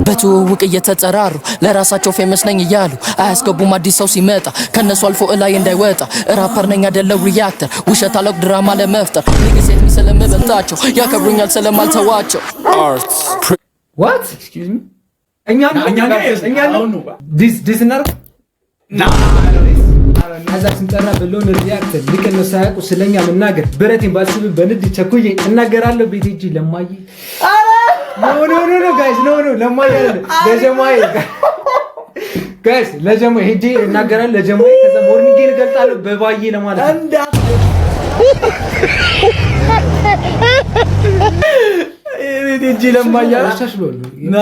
በትውውቅ እየተጠራሩ ለራሳቸው ፌመስ ነኝ እያሉ አያስገቡም አዲስ ሰው ሲመጣ ከነሱ አልፎ እላይ እንዳይወጣ ራፐር ነኝ አይደለው ሪያክተር ውሸት አለቅ ድራማ ለመፍጠር ንግሴት ስለምበልጣቸው ያከብሩኛል ስለማልተዋቸው what excuse me እኛ ነው this ና አዛ ስንጠራ ብሎን ሪያክተር ልከነ ሳያውቁ ስለኛ መናገር ብረቴን ባስብ በንድ ቸኩዬ እናገራለሁ ቤት ሂጂ ለማይ ኖ ጋይስ ኖ ለማይ ለጀማይ ጋይስ ለጀማይ ሂጂ እናገራለሁ ለጀማይ ከዛ ሞርኒንግ ይገልጣለሁ በባዬ ለማለት እንዳ ሂጂ ለማይ አሻሽሎል ና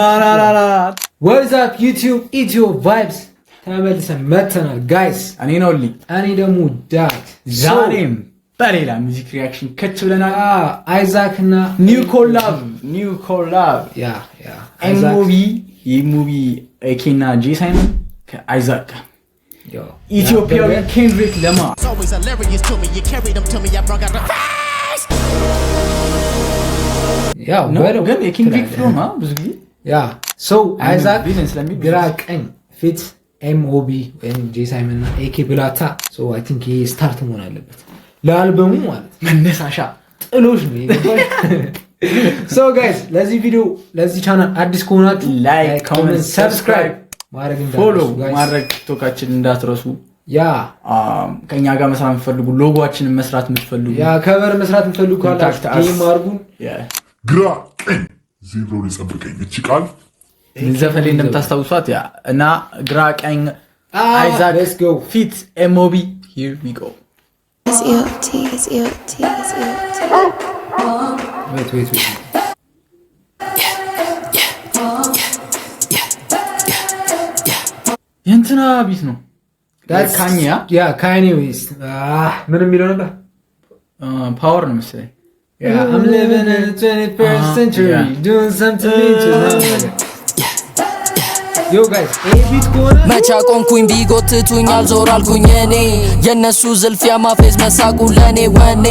what's up youtube ኢትዮ ቫይብስ ተመልሰን መተናል ጋይስ እኔ ነው ልኝ እኔ ደግሞ ዳት ዛሬም በሌላ ሚውዚክ ሪአክሽን ከች ብለናል አይዛክ እና ኒው ኮላብ ያ ሙቪ ኤኬና ጄ ሳይመን ከአይዛክ ኢትዮጵያዊ ኬንድሪክ ለማ ያው ግን የኬንድሪክ ፍሮም ብዙ ጊዜ ያ ሶ አይዛክ ግራ ቀኝ ፊት ኤምኦቢ ወይም ጄ ሳይመን እና ኤኬ ብላታ ሶ አይ ቲንክ ይሄ ስታርት መሆን አለበት ለአልበሙ ማለት መነሳሻ ጥሎሽ ነው ይገባል ሶ ጋይስ ለዚህ ቪዲዮ ለዚህ ቻናል አዲስ ከሆናችሁ ላይክ ኮሜንት ሰብስክራይብ ማድረግ ፎሎ ማድረግ ቲክቶካችን እንዳትረሱ ያ ከኛ ጋር መስራት የምትፈልጉ ሎጎአችንን መስራት የምትፈልጉ ያ ከቨር መስራት የምትፈልጉ ካላችሁ ጌም አድርጉን ግራ ቀኝ ዜብሮ ይጠብቀኝ እቺ ቃል ዘፈሌ እንደምታስታውሷት ያ እና ግራ ቀኝ አይዛክ ፊት ኤምኦቢ here we go wait የእንትና ቢት ነው ያ ካኒ ዌስት ምንም የሚለው ነበር ፓወር ነው መሰለኝ I'm living in the 21st century doing something new Yo guys, መቻ ቆንኩኝ ቢጎትቱኝ አልዞር አልኩኝ እኔ የነሱ ዝልፊያ ማፌዝ መሳቁ ለኔ ወኔ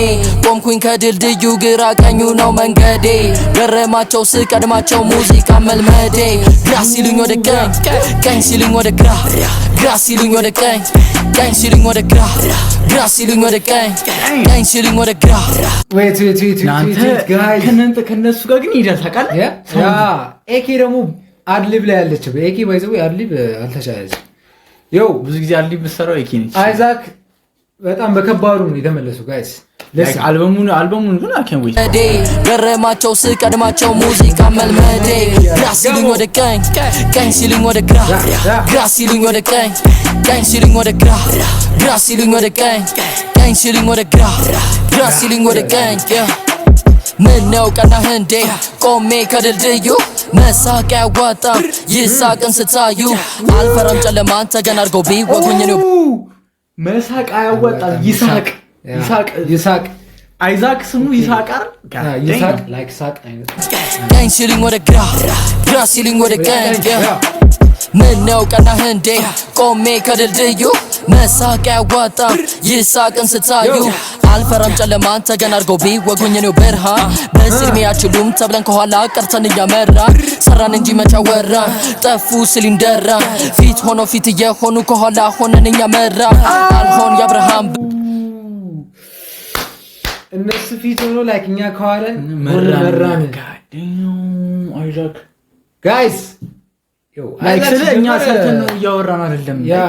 ቆምኩኝ ከድልድዩ ግራ ቀኙ ነው መንገዴ ገረማቸው ስቀድማቸው ሙዚቃ መልመዴ ግራ ሲሉኝ ወደ ቀኝ ቀኝ ሲሉኝ ወደ ግራ ግራ ሲሉኝ ወደ ቀኝ ቀኝ ሲሉኝ ወደ ግራ ግራ ሲሉኝ ወደ ቀኝ ቀኝ ሲሉኝ ወደ ግራ wait guys ከነሱ ጋር ግን ይደል ታውቃለህ ያ ኤኬ ደግሞ አድሊብ ላይ ያለች በኤኬ ባይዘው አድሊብ አልተቻለች ዮ ብዙ ጊዜ አድሊብ መሰራው ኤኬ ነች አይዛክ በጣም በከባዱ ነው የተመለሰው ጋይስ ለስ አልበሙን ግን አከን ወይ ገረማቸው ስቀድማቸው ሙዚቃ መልመዴ ግራ ሲሉኝ ወደ ቀኝ ቀኝ ሲሉኝ ወደ ግራ ግራ ሲሉኝ ወደ ቀኝ ቀኝ ሲሉኝ ወደ ግራ ግራ ሲሉኝ ወደ ቀኝ ቀኝ ሲሉኝ ወደ ግራ ግራ ሲሉኝ ወደ ቀኝ ምነው ቀና ህንዴ ቆሜ ከድልድዩ መሳቅ ያዋጣም ይሳቅን ስታዩ አልፈራም ጨለማን ተገን አድርገው ቢወጉኝ ነው መሳቅ ያዋጣም ይሳቅ አይዛክ ስሙ ይሳቃር ይሳቅ ላይክ ሳቅ አይነት ቀኝ ሲሉኝ ወደ ግራ ግራ ሲሉኝ ወደ ቀኝ ምነው ቀና ህንዴ ቆሜ ከድልድዩ መሳቅ ያዋጣም ይሳቅን ስታዩ አልፈራም ጨለማን ተገን አድርገው ቢወጉኝ ነው ብርሃን በዚህ ዕድሜ አችሉም ተብለን ከኋላ ቀርተን እያመራን ሰራን እንጂ መጫወራን ጠፉ ሲሊንደራ ፊት ሆኖ ፊት እየሆኑ ከኋላ ሆነን እያመራ አልሆን የአብርሃም እነሱ ፊት ሆኖ ላይክ እኛ ከኋላ መራን አይዛክ ጋይስ ዮ ላይክ ስለኛ ሰርተን ነው እያወራን አይደለም ያ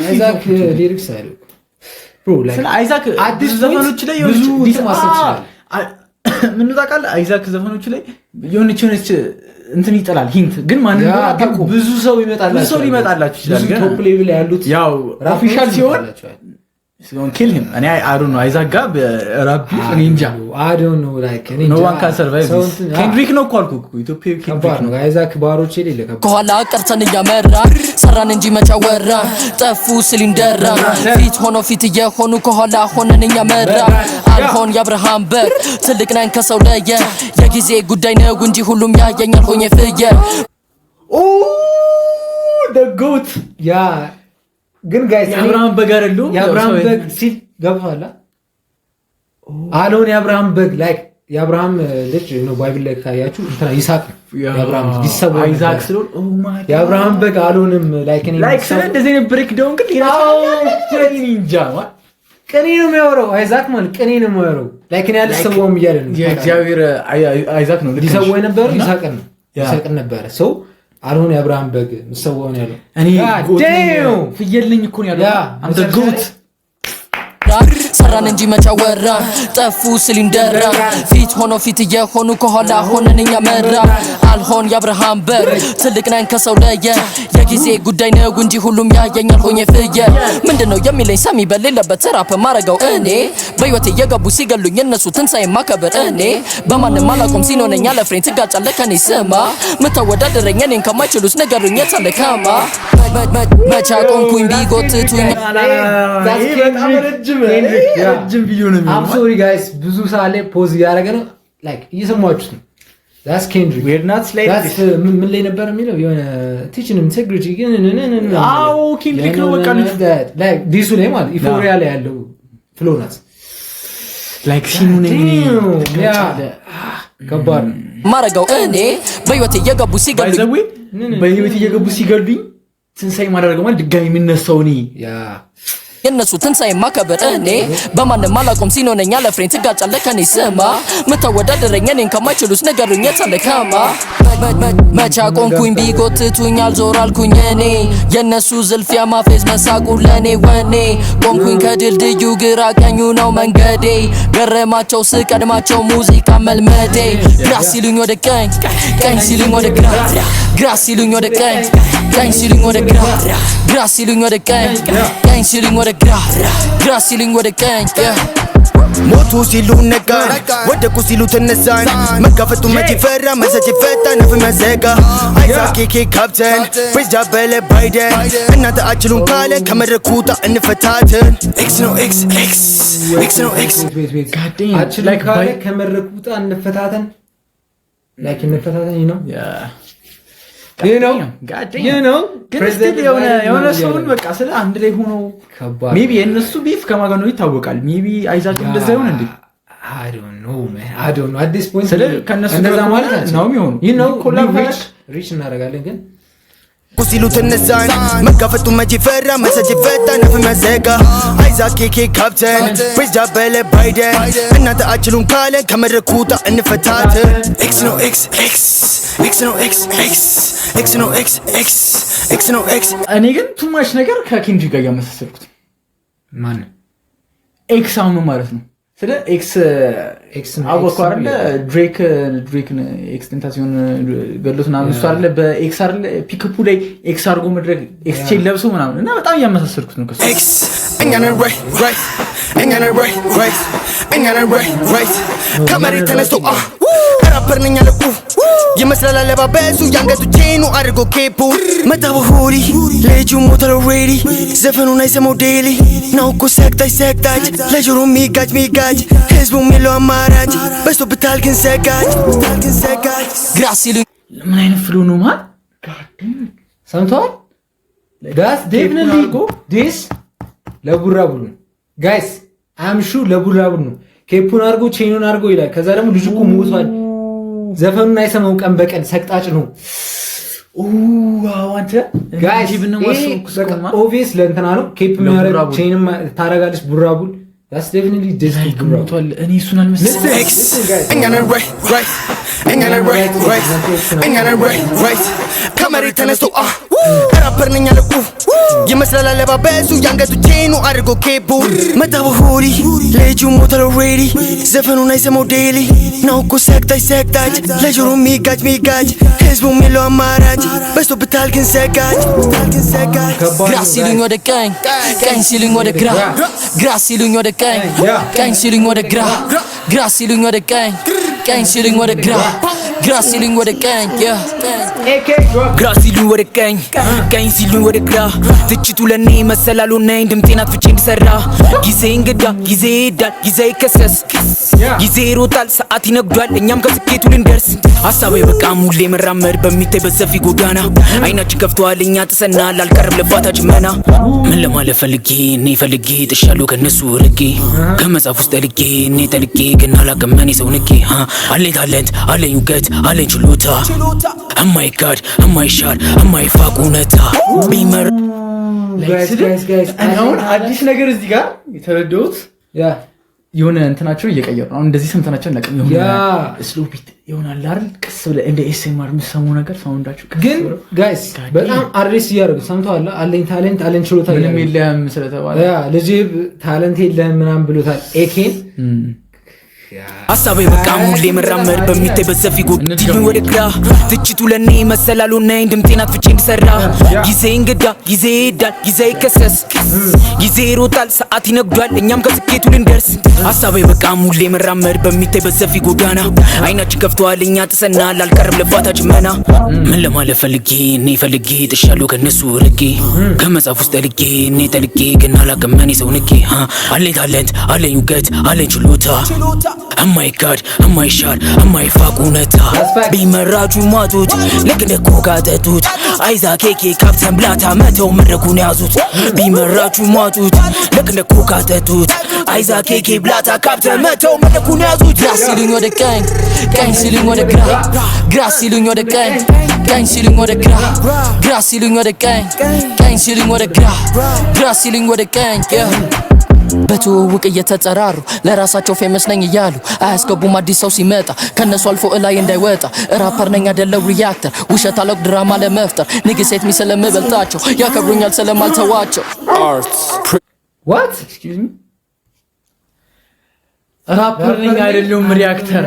አይዛክ ሊሪክስ አይደለም ብሮ ላይክ አይዛክ አዲስ ዘፈኖች ላይ ብዙ ማሰብ ይችላል ምን ታውቃለህ አይዛክ ዘፈኖች ላይ የሆነች እንትን ይጠላል ሂንት ግን ማንን ብዙ ሰው ይመጣላችሁ ይችላል ግን ቶፕ ሌቭል ያሉት ያው ኦፊሻል ሲሆን ሲሆን kill him እኔ I don't know አይዛክ ጋር ራፕ ኒንጃ I don't know like no one can survive ኬንድሪክ ነው እኮ አልኩ ኢትዮጵያ ኬንድሪክ ነው አይዛክ ባሮች የሌለ ከኋላ ቀርተን እያመራ ሰራን እንጂ መጫወራ ጠፉ ሲሊንደራ ፊት ሆኖ ፊት እየሆኑ ከኋላ ሆነን እያመራ አልሆን የአብርሃም በግ ትልቅ ነን ከሰው ለየ የጊዜ ጉዳይ ነው እንጂ ሁሉም ያየኛል ሆኜ ፍየል the goat ያ ግን ጋይስ የአብርሃም በግ አይደለም የአብርሃም በግ ሲል ገብቷላ አሎን የአብርሃም በግ ላይክ የአብርሃም ልጅ ነው ባይብል ላይ ካያችሁ እንትና ይስሐቅ የአብርሃም ልጅ ይሰዋል አይዛክ ስለሆነ ኦ ማይ የአብርሃም በግ አልሆንም ላይክ ስለ እንደዚህ አይነት ብሬክ ዳውን ግን ይራሳል እንጃ ቅኔ ነው የሚያወራው አይዛክ ማለት ቅኔ ነው የሚያወራው ላይክ እኔ አልሰዋውም እያለ ነው የእግዚአብሔር አይዛክ ነው ሊሰዋው የነበረው ይስሐቅ ነበር ሰው አልሆነ የአብርሃም በግ ምሰዋው ነው ያለው እኔ ፍየል ነኝ እኮ ነው ያለው አም ዘ ጎት ሰራን እንጂ መጫወራ ጠፉ ሲሊንደራ ፊት ሆኖ ፊት የሆኑ ከኋላ ሆነን እኛ መራ አልሆን የአብርሃም በር ትልቅ ነን ከሰው ለየ የጊዜ ጉዳይ ነው እንጂ ሁሉም ያየኛል ሆኜ ፍየል ምንድነው የሚለኝ ሰሚ በሌለበት ራፕ ማረገው እኔ በህይወቴ የገቡ ሲገሉኝ እነሱ ትንሳኤ ማከበር እኔ በማንም አላቆም ሲኖነኛ ለፍሬን ትጋጫለህ ከኔ ስማ ምታወዳደረኝ እኔን ከማይችሉት ነገሩኝ የታለ ከማ መቻ ቆምኩኝ ቢጎትቱኝ ረጅም ቪዲዮ ነው I'm sorry guys ብዙ ሳለ ፖዝ ያደረገ ነው ላይክ እየሰማችሁት ነው that's Kendrick we're not slaves ምን ላይ ነበር የሚለው የሆነ teaching integrity ግን አዎ Kendrick ነው በቃ like ዲሱ ላይ ማለት ኢፎሪያ ላይ ያለው ፍሎ ናት like ሲኑ ነኝ ያ ከባድ ማረጋው እኔ በህይወቴ የገቡ ሲገሉኝ በህይወቴ የገቡ ሲገሉኝ ትንሳኤ ማድረገው ማለት ድጋሚ የሚነሳው እኔ ያ የነሱ ትንሳኤ ማከበር እኔ በማንም አላቆም ሲኖነኛ ለፍሬን ትጋጫለህ ከኔ ስማ ምታወዳደረኝ እኔን ከማይችሉት ነገሩኝ የታለ ከማ መቻ ቆምኩኝ ቢጎትቱኝ አልዞር አልኩኝ እኔ የነሱ ዝልፊያ ማፌዝ መሳቁ ለኔ ወኔ ቆምኩኝ ከድልድዩ ግራ ቀኙ ነው መንገዴ ገረማቸው ስቀድማቸው ሙዚቃ መልመዴ ግራ ሲሉኝ ወደ ቀኝ ቀኝ ሲሉኝ ወደ ግራ ግራ ሲሉኝ ወደ ቀኝ ቀኝ ሲሉኝ ወደ ግራ ግራ ሲሉኝ ወደ ቀኝ ቀኝ ሲሉኝ ወደ ግራ ሲሉኝ ወደ ቀኝ ሞቱ ሲሉ ነጋ ወደቁ ሲሉ ተነሳን መጋፈጡ መቼ ፈራ መሰጭ ፈታ ነፍ መዘጋ አይዛክ ኬክ ካፕተን ፕሬዝዳንት በለ ባይደን እናንተ አችሉን ካለ ከመድረኩታ እንፈታትን ኤክስ ነው ኤክስ ኤክስ ኤክስ ነው ኤክስ አችሉን ካለ ከመድረኩታ እንፈታትን ላይክ እንፈታትን ነው you know ፕሬዝዳንት የሆነ ሰውን በቃ ስለ አንድ ላይ ሆኖ ሜቢ የነሱ ቢፍ ከማጋነው ይታወቃል ሜቢ አይዛክ እንደዛ ይሆን እንዴ I don't know man I don't know at this point ስለ ከነሱ እንደዛ ማለት ነው የሚሆነው you know ኮላቦሬት ሪች እናደርጋለን ግን ሲሉ ተነሳን መጋፈጡ መቼ ፈራ መሰጭ ፈታ ነፍ መዘጋ አይዛክ ኬክ ካፕተን ፕሬዝዳንት በለ ባይደን እናንተ አችሉን ካለ ከመድረኩታ እንፈታትን ኤክስ ነው ኤክስ ኤክስ ኤክስ ነው ኤክስ ኤክስ ኤክስ ነው ኤክስ ኤክስ ኤክስ ነው ኤክስ እኔ ግን ቱማች ነገር ከኬንድሪክ ጋር ያመሳሰልኩት ማን ኤክስ አሁን ማለት ነው ስለ ኤክስ አወቋር ድሬክ ኤክስቴንታሲዮን ገሎት ምናምን እሱ አይደለ በኤክስ አይደለ ፒክፑ ላይ ኤክስ አርጎ መድረክ ኤክስቼንጅ ለብሶ ምናምን እና በጣም ያመሳሰልኩት ነው ከሱ ኤክስ እኛን ራይት ራይት እኛን ራይት ራይት እኛን ራይት ራይት ከመሬት ተነስቶ ራፐር ነኝ አለ ይመስላል አለባበሱ ያንገቱ ቼኑ አድርጎ ኬፑ መጣው ሁሪ ልጁ ሞተር ሬዲ ዘፈኑን አይሰማው ዴሊ ነው እኮ ሰግታች ለጆሮ ሚጋጅ ህዝቡ የሚለው አማራጭ በዝቶብታል ግን ሰጋጅ ግራ ሲሉኝ ምን አይነት ፍሎ ነው ማን ሰምተዋል that's definitely go this ለቡራቡሉ guys I'm sure ለቡራቡሉ ኬፑን አድርጎ ቼኑን አድርጎ ይላል ከዛ ደግሞ ልጁ እኮ ሞቷል ዘፈኑን አይሰማው ቀን በቀን ሰቅጣጭ ነው አንተ ጋይስ ኦቪየስ ለእንትና ነው ኬፕ የሚያደርግ ቼንም ታረጋለች ቡራቡል that's definitely this ሞቷል እኔ እሱን አልመሰለኝም እኛን ራይት ከመሬት ተነስቶ ራፐር ነኝ አለ ይመስላል አለባበሱ ያንገቱ ቼኑ አድርጎ ኬፑ መጣው ሁሪ ልጁ ሞተር ሬዲ ዘፈኑን አይሰማው ዴሊ ነው እኮ ሰግታች ለጆሮ ሚጋጅ ህዝቡ የሚለው አማራጭ በዝቶብታል ግን ሰጋጅ ግራ ሲሉኝ ወደ ቀኝ ቀኝ ሲሉኝ ወደ ግራ ግራ ሲሉኝ ወደ ቀኝ ቀኝ ሲሉኝ ወደ ግራ ግራ ሲሉኝ ወደ ቀኝ ቀኝ ሲሉኝ ወደ ግራ ግራ ሲሉኝ ወደ ቀኝ ግራ ሲሉኝ ወደ ቀኝ ቀኝ ሲሉኝ ወደ ግራ ትችቱ ለኔ መሰላሉ ነኝ ድምጤን አጥፍቼ እንድሰራ ጊዜ እንግዳ ጊዜ ይሄዳል ጊዜ ይከሰስ ጊዜ ይሮጣል ሰዓት ይነግዷል እኛም ከስኬቱ ልንደርስ ሀሳቤ በቃ ሙሌ መራመድ በሚታይ በሰፊ ጎዳና አይናችን ከፍተዋል እኛ ጥሰናል አልቀርም ልባታችን መና ምን ለማለት ፈልጌ እኔ ፈልጌ ጥሻለሁ ከነሱ ርቄ ከመጽሐፍ ውስጥ ጠልቄ እኔ ጠልቄ ግን አላቅም እኔ ሰው ንቄ አለኝ ታለንት አለኝ እውቀት አለኝ ችሎታ እማይካድ እማይሻር እማይፋቅ እውነታ ቢመር አሁን አዲስ ነገር እዚህ ጋር የተረዳሁት የሆነ እንትናቸው እየቀየሩ ነው። አሁን እንደዚህ ሰምተናቸው እናቀም የሆነ ስሎ ቢት ይሆናል አይደል? ቀስ ብለህ እንደ ኤስኤምአር የምትሰማው ነገር ሳውንዳቸው ግን ጋይስ በጣም አድሬስ እያደረጉ ሰምተዋል። አለኝ ታለንት አለኝ ችሎታ ምንም የለህም ስለተባለ ልጅ ታለንት የለህም ምናምን ብሎታል። ኤኬን ሀሳቤ በቃ ሙሌ መራመድ በሚታይ በሰፊ ጎዳና ወደ ግራ ትችቱ ለኔ መሰላሉ ነኝ ድምጤን አጥፍቼ እንድሰራ ጊዜ እንግዳ ጊዜ ይሄዳል ጊዜ ይከሰስ ጊዜ ይሮጣል ሰዓት ይነግዷል እኛም ከስኬቱ ልንደርስ ሀሳቤ በቃ ሙሌ መራመድ በሚታይ በሰፊ ጎዳና አይናችን ከፍተዋል እኛ ጥሰናል አልቀርም ልባታችን መና ምን ለማለት ፈልጌ እኔ ፈልጌ ጥሻለሁ ከነሱ ርቄ ከመጽሐፍ ውስጥ ጠልቄ እኔ ጠልቄ ግን አላቅም እኔ ሰው ንቄ አለኝ ታለንት አለኝ እውቀት አለኝ ችሎታ እማይካድ እማይሻር እማይፋቅ እውነታ ቢመራጩ ማጡት ልክ እንደ ኮካ ጠጡት አይዛ ኬኬ ካፕተን ብላታ መተው መድረኩን ያዙት ቢመራጩ ማጡት ልክ እንደ ኮካ ጠጡት አይዛ ኬኬ ብላታ ካፕተን መተው መድረኩን ያዙት ግራ ሲሉኝ ወደ ቀኝ ቀኝ ሲሉኝ ወደ ግራ ግራ ሲሉኝ ወደ ቀኝ ቀኝ ሲሉኝ ወደ ግራ ግራ ሲሉኝ ወደ ቀኝ ቀኝ ሲሉኝ ወደ ግራ ግራ ሲሉኝ ወደ ቀኝ በትውውቅ እየተጠራሩ ለራሳቸው ፌመስ ነኝ እያሉ አያስገቡም አዲስ ሰው ሲመጣ ከነሱ አልፎ እላይ እንዳይወጣ ራፐር ነኝ አይደለው ሪያክተር ውሸት አለቅ ድራማ ለመፍጠር ንግሴት ሚ ስለምበልጣቸው ያከብሩኛል ስለማልተዋቸው ዋት ኤክስኪውዝ ሚ ራፐር ነኝ አይደለም ሪያክተር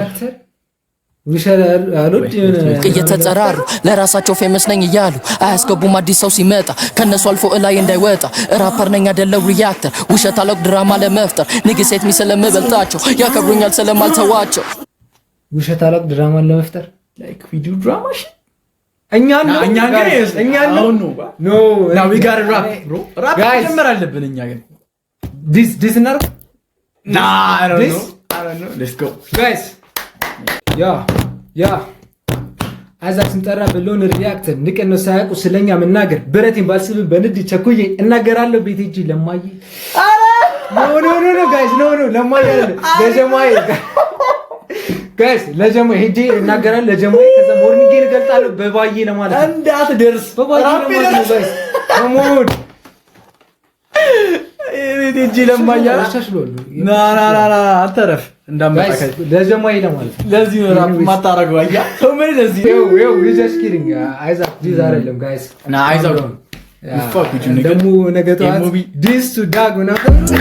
እየተጠራሩ ለራሳቸው ፌመስ ነኝ እያሉ አያስገቡም አዲስ ሰው ሲመጣ ከነሱ አልፎ እላይ እንዳይወጣ ራፐር ነኝ አይደለው ሪያክተር ውሸት አለቅ ድራማ ለመፍጠር ንግሴት ሚ ስለምበልጣቸው ያከብሩኛል ስለማልተዋቸው ውሸት አለቅ ድራማ ለመፍጠር ላይክ ቪዲዮ ድራማ እኛ ኖ ናው ዊ ጋት ራፕ ብሮ ራፕ ጀመር አለብን እኛ ግን ዲስ እናር ና አይ ዶንት ኖ ሌትስ ጎ ጋይስ ያ አይዛክ ስንጠራ ብሎን ሪያክተር ንቀን ነው ሳያውቁ ስለኛ መናገር ብረቴን ባልስብ በንድ ቸኩዬ እናገራለሁ ቤት ሂጂ ለማይ ኖ ጋይስ ኖ ለማይ ለጀማይ ጋይስ ለጀማይ ሂጂ እናገራለሁ ለጀማይ ከዛ ሞርኒንግ ይገልጣለሁ በባዬ ለማለት እንዳትደርስ በባዬ ለማለት ነው ጋይስ ከሞድ ዲጂ ለማያላ ና አተረፍ እንዳመጣከኝ ለጀማይ ለማለት ለዚህ ነው ራፕ ማታረገው አያ ሶመሪ ለዚህ ዩ ጀስት ኪዲንግ አይዛክ ዲዝ አይደለም ጋይስ ና አይዛክ ደግሞ ነገ ጠዋት ዲስ ቱ ዳግ ነው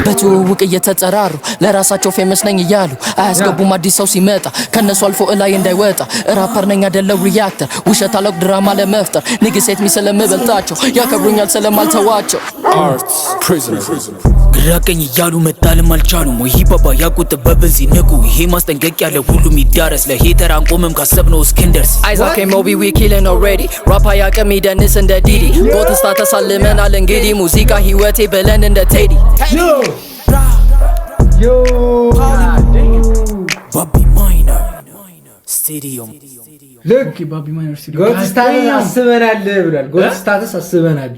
በትውውቅ እየተጠራሩ ለራሳቸው ፌመስ ነኝ እያሉ አያስገቡም አዲስ ሰው ሲመጣ ከነሱ አልፎ እላይ እንዳይወጣ ራፐር ነኝ አይደለው ሪያክተር ውሸት አለቅ ድራማ ለመፍጠር ንግሴት ሚ ስለምበልጣቸው ያከብሩኛል ስለማልተዋቸው ግራቀኝ እያሉ መጣልም አልቻሉም ወይ ሂፓፓ ያቁጥበብ ሲነቁ ይሄ ማስጠንቀቂያ ለሁሉም ይዳረስ ለሄተር አንቆምም ካሰብነው እስክንደርስ አይዛክ ሞቢ ዊ ኪሊንግ ኦልሬዲ ራፓ ያቀም ይደንስ እንደ ዲዲ ቦት ስታተስ አልመናል እንግዲህ ሙዚቃ ህይወቴ በለን እንደ ቴዲ ባቢ ማይነር ስቴዲየም ልክ ባቢ ማይነር ስቱዲዮ ጎት ስታተስ አስበናል ብሏል ጎት ስታተስ አስበናል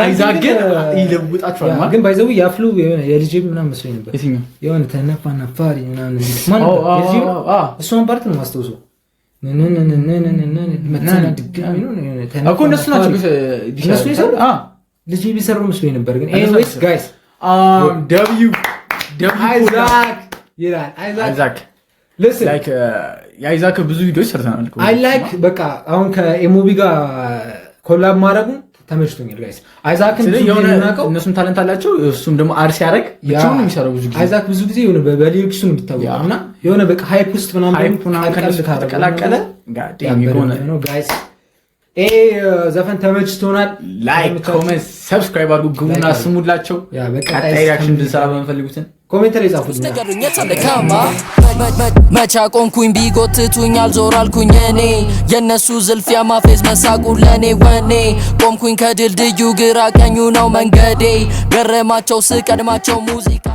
አይዛክ ግን ይለውጣቸዋል ማለት ግን ባይዘው ያፍሉ የልጅ ምናምን መስሎኝ ነበር የትኛው የሆነ ተነፋናፋሪ ምናምን ማን እሱን ፓርት ነው ማስተውሰው እኮ እነሱ ናቸው ልጅ ቢሰሩ መስሎኝ ነበር ግን ኤኒዌይስ ጋይስ ደብሊው አይዛክ ይላል አይዛክ listen ላይክ የአይዛክ ብዙ ቪዲዮዎች ሰርተናል አይ ላይክ በቃ አሁን ከኤሞቢ ጋር ኮላብ ማድረጉን ተመችቶኛል ጋይስ አይዛክን ብዙ ጊዜ እናቀው እነሱም ታለንት አላቸው እሱም ደግሞ አርሲ ያረግ ብቻውን የሚሰራው ብዙ ጊዜ አይዛክ ብዙ ጊዜ የሆነ በሊሪክሱ ነው የሚታወቀውና የሆነ በቃ ሃይፕ ውስጥ ምናምን ተቀላቀለ ጋዴም ነው ጋይስ ዘፈን ተመችቶናል ላይክ ኮሜንት ሰብስክራይብ አድርጉ ግቡና ስሙላቸው ያ በቃ ቀጣይ ሪአክሽን እንድንሰራ በመፈልጉትን ኮሜንት ላይ ጻፉልኝ ነገሩኝ ተለካማ መቻ ቆንኩኝ ቢጎትቱኝ አልዞር አልኩኝ እኔ የነሱ ዝልፊያ ማፌዝ መሳቁ ለኔ ወኔ ቆምኩኝ ከድልድዩ ግራ ቀኙ ነው መንገዴ ገረማቸው ስቀድማቸው ሙዚቃ